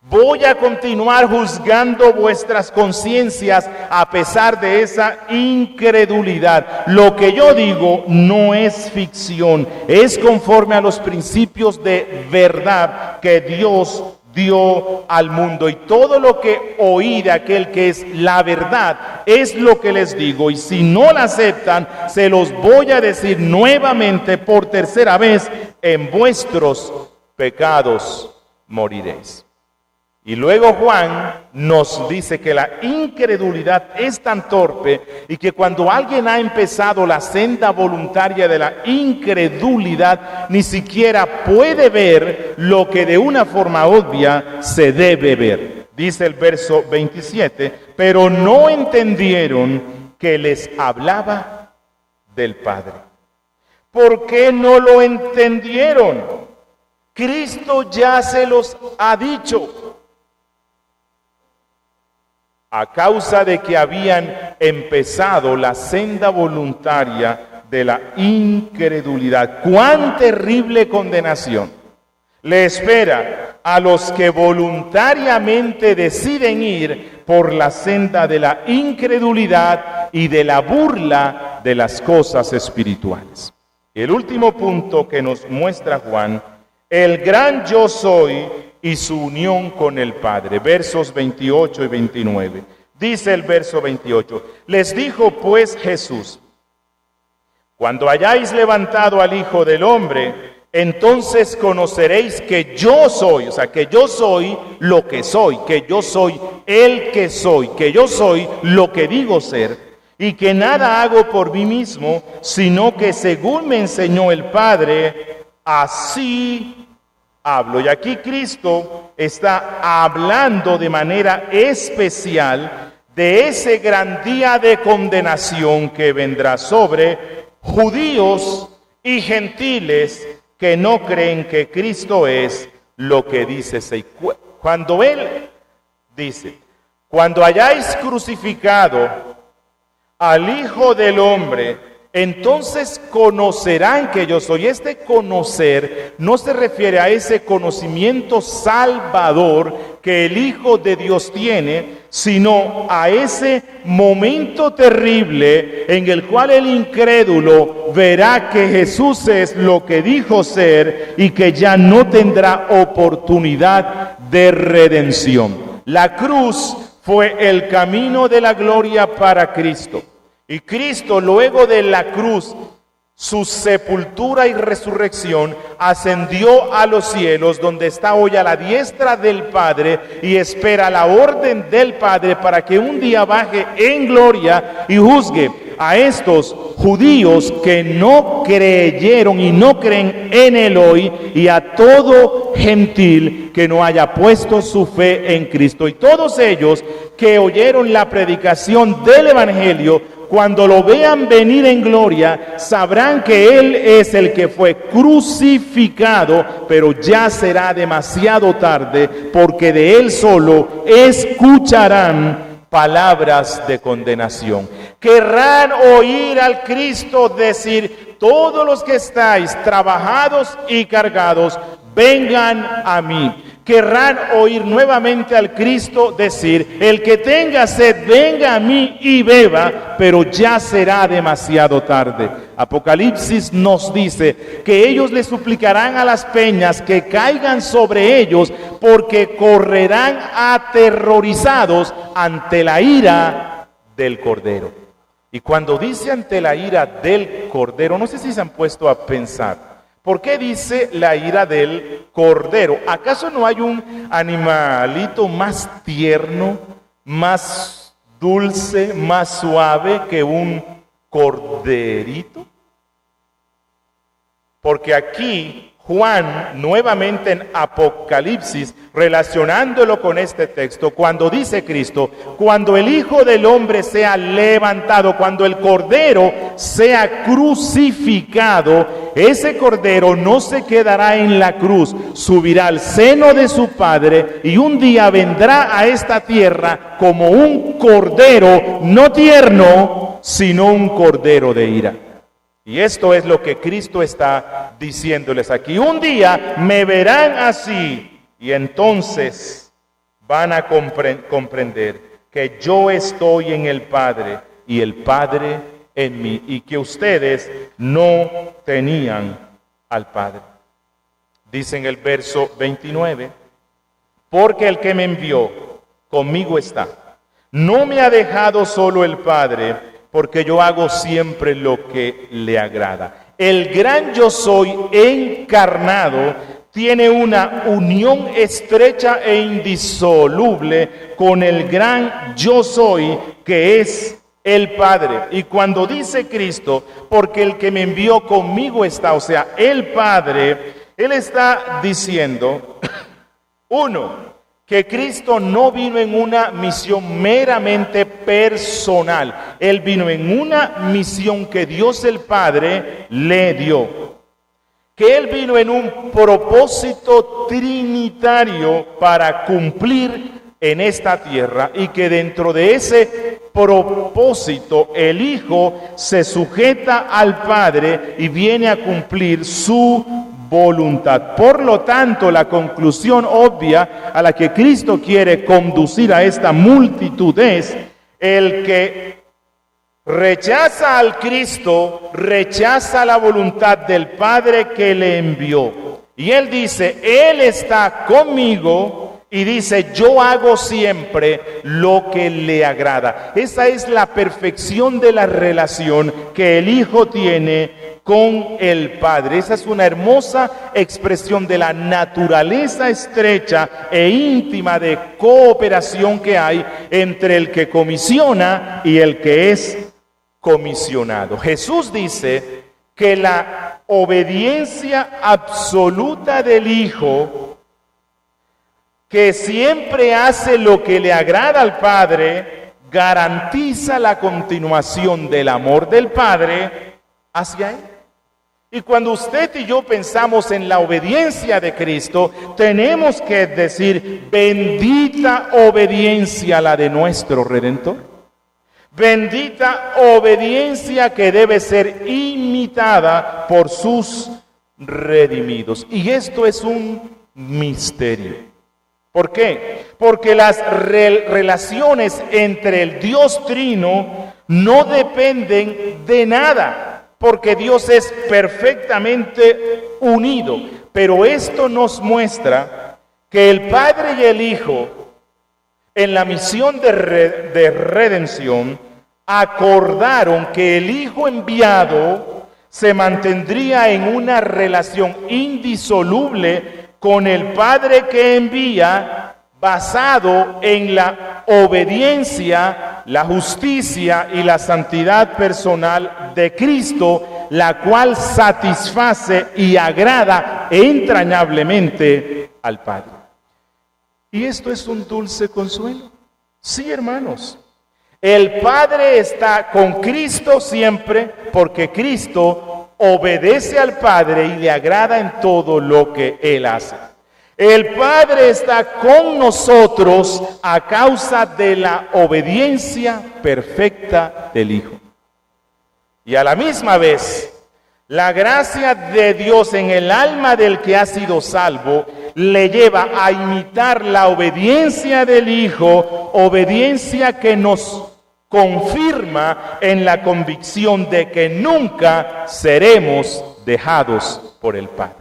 Voy a continuar juzgando vuestras conciencias a pesar de esa incredulidad. Lo que yo digo no es ficción, es conforme a los principios de verdad que Dios dio al mundo. Y todo lo que oí de aquel que es la verdad es lo que les digo. Y si no la aceptan, se los voy a decir nuevamente por tercera vez: en vuestros pecados moriréis. Y luego Juan nos dice que la incredulidad es tan torpe, y que cuando alguien ha empezado la senda voluntaria de la incredulidad, ni siquiera puede ver lo que de una forma obvia se debe ver. Dice el verso 27, pero no entendieron que les hablaba del Padre. ¿Por qué no lo entendieron? Cristo ya se los ha dicho. A causa de que habían empezado la senda voluntaria de la incredulidad. ¡Cuán terrible condenación le espera a los que voluntariamente deciden ir por la senda de la incredulidad y de la burla de las cosas espirituales! El último punto que nos muestra Juan, el gran yo soy y su unión con el Padre. Versos 28 y 29. Dice el verso 28. Les dijo pues Jesús: cuando hayáis levantado al Hijo del Hombre, entonces conoceréis que yo soy, o sea, que yo soy lo que soy, que yo soy el que soy, que yo soy lo que digo ser, y que nada hago por mí mismo, sino que según me enseñó el Padre, así hablo. Y aquí Cristo está hablando de manera especial de ese gran día de condenación que vendrá sobre judíos y gentiles que no creen que Cristo es lo que dice. Cuando Él dice: cuando hayáis crucificado al Hijo del Hombre, entonces conocerán que yo soy. Este conocer no se refiere a ese conocimiento salvador que el Hijo de Dios tiene, sino a ese momento terrible en el cual el incrédulo verá que Jesús es lo que dijo ser y que ya no tendrá oportunidad de redención. La cruz fue el camino de la gloria para Cristo. Y Cristo, luego de la cruz, su sepultura y resurrección, ascendió a los cielos, donde está hoy a la diestra del Padre y espera la orden del Padre para que un día baje en gloria y juzgue a estos judíos que no creyeron y no creen en Él hoy, y a todo gentil que no haya puesto su fe en Cristo. Y todos ellos que oyeron la predicación del Evangelio, cuando lo vean venir en gloria, sabrán que Él es el que fue crucificado, pero ya será demasiado tarde, porque de Él solo escucharán palabras de condenación. Querrán oír al Cristo decir: todos los que estáis trabajados y cargados, vengan a mí. Querrán oír nuevamente al Cristo decir: el que tenga sed, venga a mí y beba, pero ya será demasiado tarde. Apocalipsis nos dice que ellos le suplicarán a las peñas que caigan sobre ellos, porque correrán aterrorizados ante la ira del Cordero. Y cuando dice ante la ira del Cordero, no sé si se han puesto a pensar, ¿por qué dice la ira del Cordero? ¿Acaso no hay un animalito más tierno, más dulce, más suave que un corderito? Porque aquí Juan, nuevamente en Apocalipsis, relacionándolo con este texto, cuando dice Cristo: cuando el Hijo del Hombre sea levantado, cuando el Cordero sea crucificado, ese Cordero no se quedará en la cruz, subirá al seno de su Padre y un día vendrá a esta tierra como un Cordero no tierno, sino un Cordero de ira. Y esto es lo que Cristo está diciéndoles aquí. Un día me verán así, y entonces van a comprender que yo estoy en el Padre y el Padre en mí, y que ustedes no tenían al Padre. Dice en el verso 29, porque el que me envió conmigo está. No me ha dejado solo el Padre, porque yo hago siempre lo que le agrada. El gran yo soy encarnado tiene una unión estrecha e indisoluble con el gran yo soy, que es el Padre. Y cuando dice Cristo, porque el que me envió conmigo está, o sea, el Padre, Él está diciendo, uno, que Cristo no vino en una misión meramente personal. Él vino en una misión que Dios el Padre le dio. Que Él vino en un propósito trinitario para cumplir en esta tierra, y que dentro de ese propósito el Hijo se sujeta al Padre y viene a cumplir su voluntad. Por lo tanto, la conclusión obvia a la que Cristo quiere conducir a esta multitud es: el que rechaza al Cristo, rechaza la voluntad del Padre que le envió. Y Él dice: Él está conmigo, y dice: yo hago siempre lo que le agrada. Esa es la perfección de la relación que el Hijo tiene con el Padre. Esa es una hermosa expresión de la naturaleza estrecha e íntima de cooperación que hay entre el que comisiona y el que es comisionado. Jesús dice que la obediencia absoluta del Hijo, que siempre hace lo que le agrada al Padre, garantiza la continuación del amor del Padre hacia Él. Y cuando usted y yo pensamos en la obediencia de Cristo, tenemos que decir: bendita obediencia la de nuestro Redentor. Bendita obediencia que debe ser imitada por sus redimidos. Y esto es un misterio. ¿Por qué? Porque las relaciones entre el Dios Trino no dependen de nada, porque Dios es perfectamente unido. Pero esto nos muestra que el Padre y el Hijo, en la misión de redención, acordaron que el Hijo enviado se mantendría en una relación indisoluble con el Padre que envía, basado en la obediencia, la justicia y la santidad personal de Cristo, la cual satisface y agrada entrañablemente al Padre. ¿Y esto es un dulce consuelo? Sí, hermanos. El Padre está con Cristo siempre porque Cristo obedece al Padre y le agrada en todo lo que Él hace. El Padre está con nosotros a causa de la obediencia perfecta del Hijo. Y a la misma vez, la gracia de Dios en el alma del que ha sido salvo le lleva a imitar la obediencia del Hijo, obediencia que nos confirma en la convicción de que nunca seremos dejados por el Padre.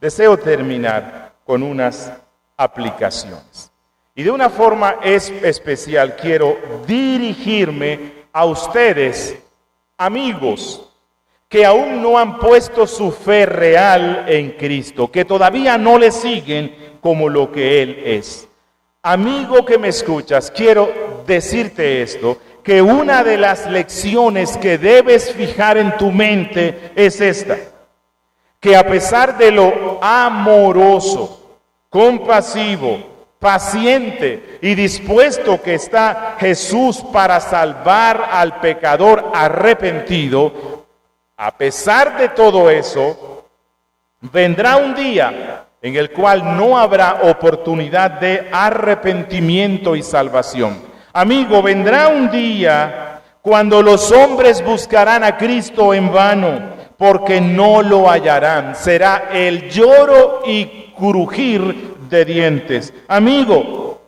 Deseo terminar con unas aplicaciones. Y de una forma especial quiero dirigirme a ustedes, amigos, que aún no han puesto su fe real en Cristo, que todavía no le siguen como lo que Él es. Amigo que me escuchas, quiero decirte esto, que una de las lecciones que debes fijar en tu mente es esta: que a pesar de lo amoroso, compasivo, paciente y dispuesto que está Jesús para salvar al pecador arrepentido, a pesar de todo eso, vendrá un día en el cual no habrá oportunidad de arrepentimiento y salvación. Amigo, vendrá un día cuando los hombres buscarán a Cristo en vano, porque no lo hallarán. Será el lloro y crujir de dientes. Amigo,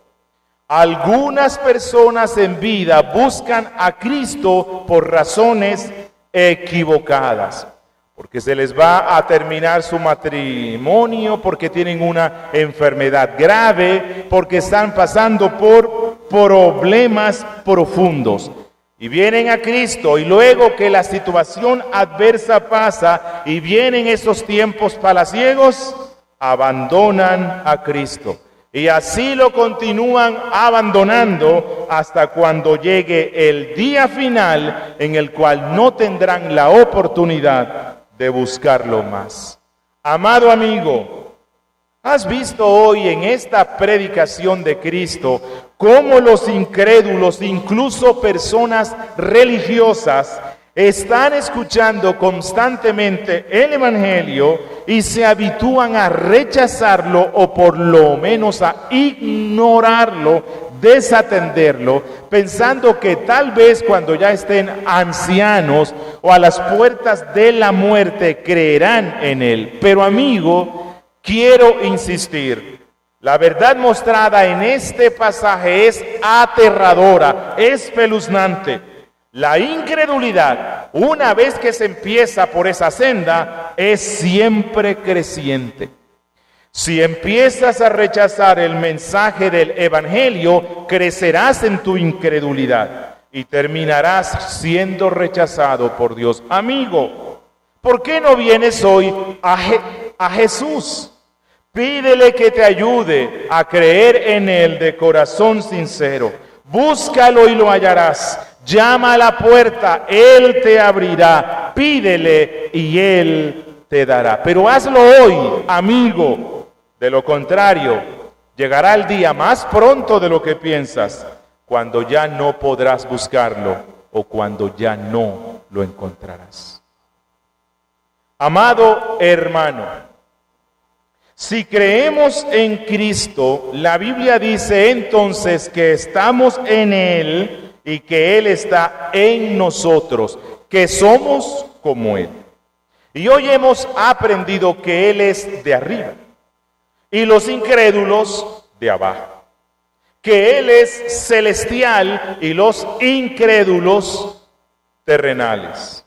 algunas personas en vida buscan a Cristo por razones equivocadas, porque se les va a terminar su matrimonio, porque tienen una enfermedad grave, porque están pasando por problemas profundos. Y vienen a Cristo, y luego que la situación adversa pasa y vienen esos tiempos palaciegos, abandonan a Cristo. Y así lo continúan abandonando hasta cuando llegue el día final en el cual no tendrán la oportunidad de buscarlo más. Amado amigo, ¿has visto hoy en esta predicación de Cristo cómo los incrédulos, incluso personas religiosas, están escuchando constantemente el Evangelio y se habitúan a rechazarlo o por lo menos a ignorarlo, desatenderlo, pensando que tal vez cuando ya estén ancianos o a las puertas de la muerte creerán en él? Pero amigo, quiero insistir, la verdad mostrada en este pasaje es aterradora, espeluznante. La incredulidad, una vez que se empieza por esa senda, es siempre creciente. Si empiezas a rechazar el mensaje del Evangelio, crecerás en tu incredulidad y terminarás siendo rechazado por Dios. Amigo, ¿por qué no vienes hoy a Jesús? Pídele que te ayude a creer en Él de corazón sincero. Búscalo y lo hallarás. Llama a la puerta, Él te abrirá. Pídele y Él te dará. Pero hazlo hoy, amigo. De lo contrario, llegará el día más pronto de lo que piensas, cuando ya no podrás buscarlo o cuando ya no lo encontrarás. Amado hermano, si creemos en Cristo, la Biblia dice entonces que estamos en Él y que Él está en nosotros, que somos como Él. Y hoy hemos aprendido que Él es de arriba y los incrédulos de abajo, que Él es celestial y los incrédulos terrenales.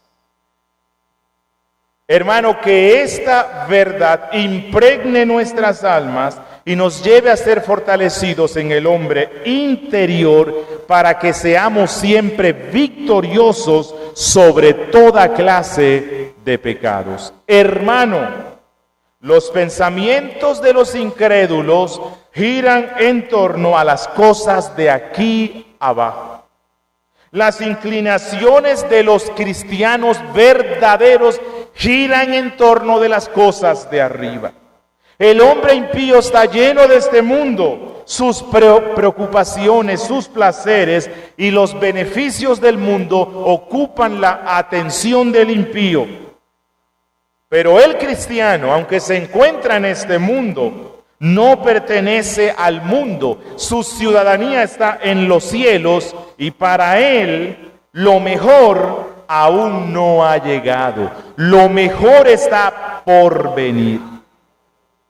Hermano, que esta verdad impregne nuestras almas y nos lleve a ser fortalecidos en el hombre interior para que seamos siempre victoriosos sobre toda clase de pecados. Hermano, los pensamientos de los incrédulos giran en torno a las cosas de aquí abajo. Las inclinaciones de los cristianos verdaderos giran en torno de las cosas de arriba. El hombre impío está lleno de este mundo, sus preocupaciones, sus placeres y los beneficios del mundo ocupan la atención del impío. Pero el cristiano, aunque se encuentra en este mundo, no pertenece al mundo. Su ciudadanía está en los cielos y para él lo mejor aún no ha llegado. Lo mejor está por venir.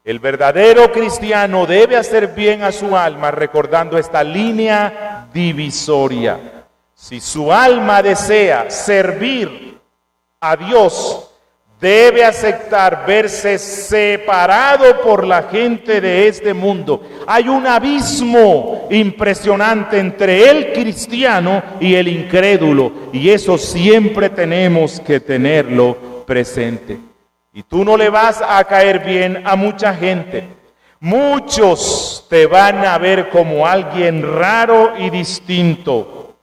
El verdadero cristiano debe hacer bien a su alma recordando esta línea divisoria. Si su alma desea servir a Dios, debe aceptar verse separado por la gente de este mundo. Hay un abismo impresionante entre el cristiano y el incrédulo, y eso siempre tenemos que tenerlo presente. Y tú no le vas a caer bien a mucha gente. Muchos te van a ver como alguien raro y distinto.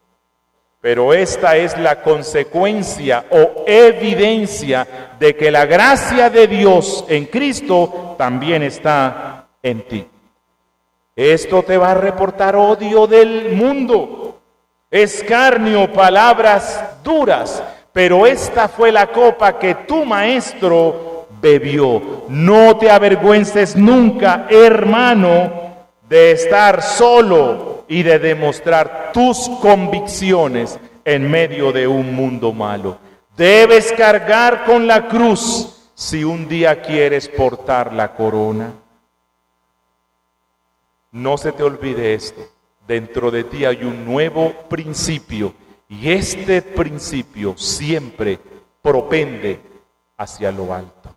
Pero esta es la consecuencia o evidencia de que la gracia de Dios en Cristo también está en ti. Esto te va a reportar odio del mundo, escarnio, palabras duras, pero esta fue la copa que tu maestro bebió. No te avergüences nunca, hermano, de estar solo y de demostrar tus convicciones en medio de un mundo malo. Debes cargar con la cruz si un día quieres portar la corona. No se te olvide esto. Dentro de ti hay un nuevo principio y este principio siempre propende hacia lo alto.